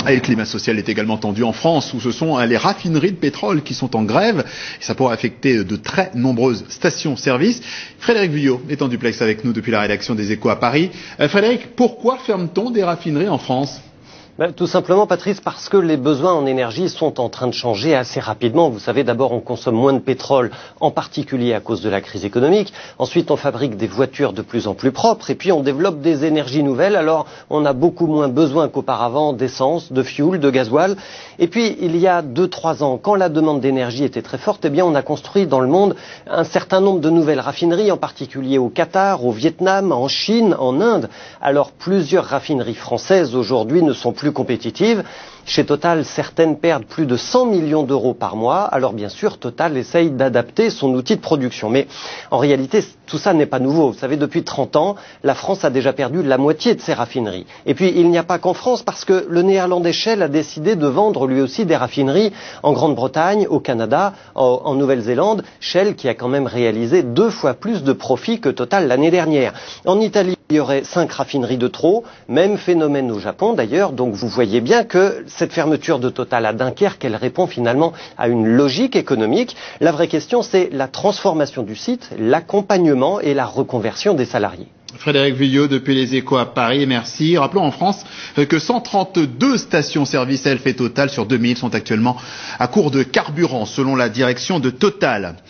Et le climat social est également tendu en France, où ce sont les raffineries de pétrole qui sont en grève. Et ça pourrait affecter de très nombreuses stations-service. Frédéric Vuillot est en duplex avec nous depuis la rédaction des Échos à Paris. Frédéric, pourquoi ferme-t-on des raffineries en France ? Tout simplement, Patrice, parce que les besoins en énergie sont en train de changer assez rapidement. Vous savez, d'abord, on consomme moins de pétrole, en particulier à cause de la crise économique. Ensuite, on fabrique des voitures de plus en plus propres. Et puis, on développe des énergies nouvelles. Alors, on a beaucoup moins besoin qu'auparavant d'essence, de fioul, de gasoil. Et puis, il y a 2-3 ans, quand la demande d'énergie était très forte, eh bien, on a construit dans le monde un certain nombre de nouvelles raffineries, en particulier au Qatar, au Vietnam, en Chine, en Inde. Alors, plusieurs raffineries françaises aujourd'hui ne sont plus compétitives. Chez Total, certaines perdent plus de 100 millions d'euros par mois. Alors bien sûr, Total essaye d'adapter son outil de production. Mais en réalité, tout ça n'est pas nouveau. Vous savez, depuis 30 ans, la France a déjà perdu la moitié de ses raffineries. Et puis, il n'y a pas qu'en France, parce que le néerlandais Shell a décidé de vendre lui aussi des raffineries en Grande-Bretagne, au Canada, en Nouvelle-Zélande. Shell qui a quand même réalisé 2 fois plus de profits que Total l'année dernière. En Italie, il y aurait 5 raffineries de trop. Même phénomène au Japon d'ailleurs. Donc vous voyez bien que cette fermeture de Total à Dunkerque, elle répond finalement à une logique économique. La vraie question, c'est la transformation du site, l'accompagnement et la reconversion des salariés. Frédéric Vuillot depuis les Échos à Paris, merci. Rappelons en France que 132 stations-service Elf et Total sur 2000 sont actuellement à court de carburant selon la direction de Total.